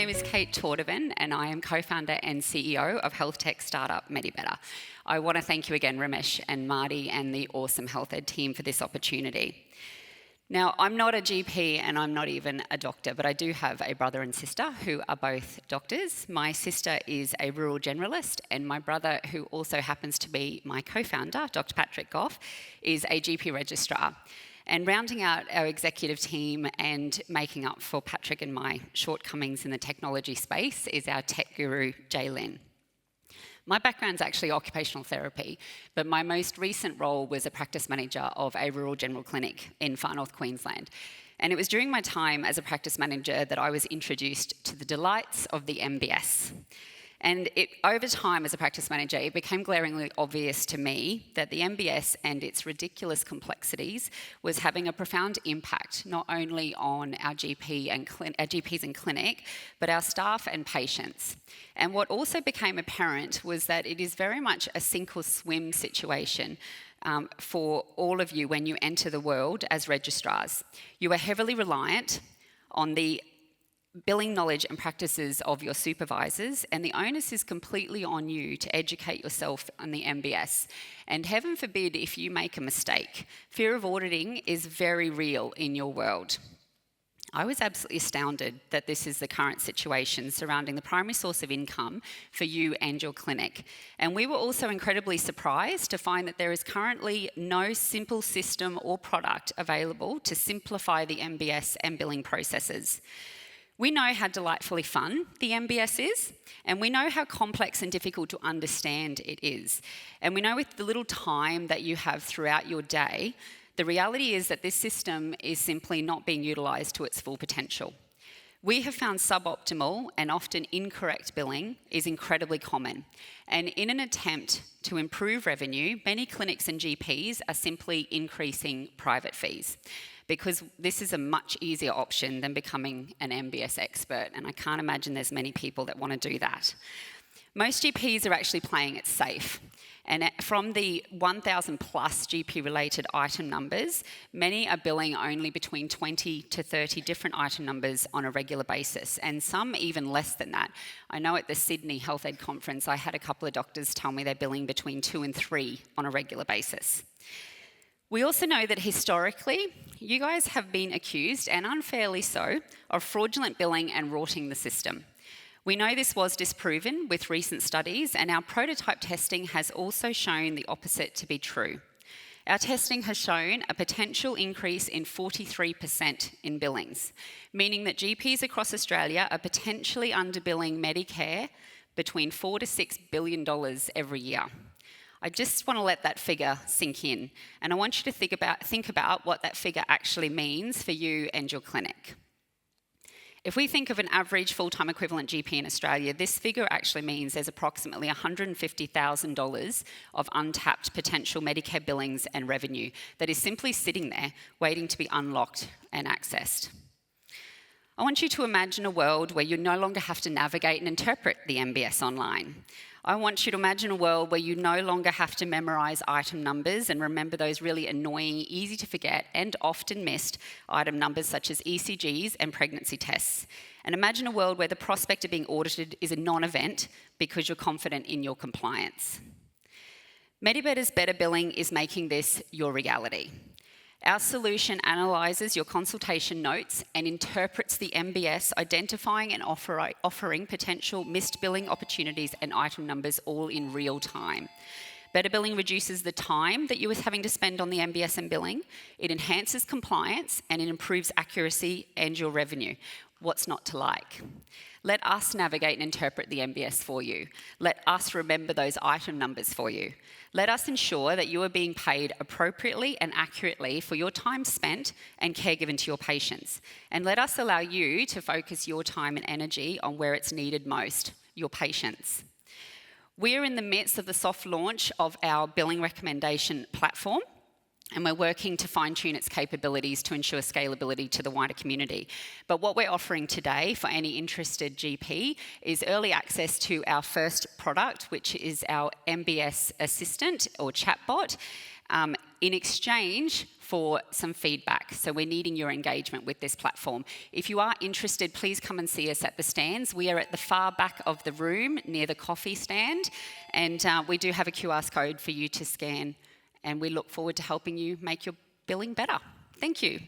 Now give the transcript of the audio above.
name is Kate Taudevin, and I am co-founder and CEO of health tech startup MediBetter. I want to thank you again, Ramesh and Marty and the awesome health ed team for this opportunity. Now, I'm not a GP and I'm not even a doctor, but I do have a brother and sister who are both doctors. My sister is a rural generalist, and my brother, who also happens to be my co-founder, Dr. Patrick Goff, is a GP registrar. And rounding out our executive team and making up for Patrick and my shortcomings in the technology space is our tech guru, Jaylin. My background's actually occupational therapy, but my most recent role was a practice manager of a rural general clinic in far north Queensland. And it was during my time as a practice manager that I was introduced to the delights of the MBS. And over time as a practice manager, it became glaringly obvious to me that the MBS and its ridiculous complexities was having a profound impact, not only on our GPs in clinic, but our staff and patients. And what also became apparent was that it is very much a sink or swim situation for all of you when you enter the world as registrars. You are heavily reliant on the billing knowledge and practices of your supervisors, and the onus is completely on you to educate yourself on the MBS. And heaven forbid if you make a mistake. Fear of auditing is very real in your world. I was absolutely astounded that this is the current situation surrounding the primary source of income for you and your clinic. And we were also incredibly surprised to find that there is currently no simple system or product available to simplify the MBS and billing processes. We know how delightfully fun the MBS is, and we know how complex and difficult to understand it is. And we know with the little time that you have throughout your day, the reality is that this system is simply not being utilised to its full potential. We have found suboptimal and often incorrect billing is incredibly common. And in an attempt to improve revenue, many clinics and GPs are simply increasing private fees, because this is a much easier option than becoming an MBS expert, and I can't imagine there's many people that want to do that. Most GPs are actually playing it safe, and from the 1,000 plus GP-related item numbers, many are billing only between 20 to 30 different item numbers on a regular basis, and some even less than that. I know at the Sydney Health Ed Conference, I had a couple of doctors tell me they're billing between 2 and 3 on a regular basis. We also know that historically, you guys have been accused, and unfairly so, of fraudulent billing and rorting the system. We know this was disproven with recent studies, and our prototype testing has also shown the opposite to be true. Our testing has shown a potential increase in 43% in billings, meaning that GPs across Australia are potentially underbilling Medicare between $4 to $6 billion every year. I just want to let that figure sink in, and I want you to think about what that figure actually means for you and your clinic. If we think of an average full-time equivalent GP in Australia, this figure actually means there's approximately $150,000 of untapped potential Medicare billings and revenue that is simply sitting there waiting to be unlocked and accessed. I want you to imagine a world where you no longer have to navigate and interpret the MBS online. I want you to imagine a world where you no longer have to memorise item numbers and remember those really annoying, easy to forget and often missed item numbers such as ECGs and pregnancy tests. And imagine a world where the prospect of being audited is a non-event because you're confident in your compliance. MediBetter's Better Billing is making this your reality. Our solution analyses your consultation notes and interprets the MBS, identifying and offering potential missed billing opportunities and item numbers all in real time. Better Billing reduces the time that you are having to spend on the MBS and billing, it enhances compliance, and it improves accuracy and your revenue. What's not to like? Let us navigate and interpret the MBS for you. Let us remember those item numbers for you. Let us ensure that you are being paid appropriately and accurately for your time spent and care given to your patients. And let us allow you to focus your time and energy on where it's needed most, your patients. We're in the midst of the soft launch of our billing recommendation platform, and we're working to fine-tune its capabilities to ensure scalability to the wider community. But what we're offering today for any interested GP is early access to our first product, which is our MBS assistant or chatbot. in exchange for some feedback. So we're needing your engagement with this platform. If you are interested, please come and see us at the stands. We are at the far back of the room near the coffee stand, and we do have a QR code for you to scan, and we look forward to helping you make your billing better. Thank you.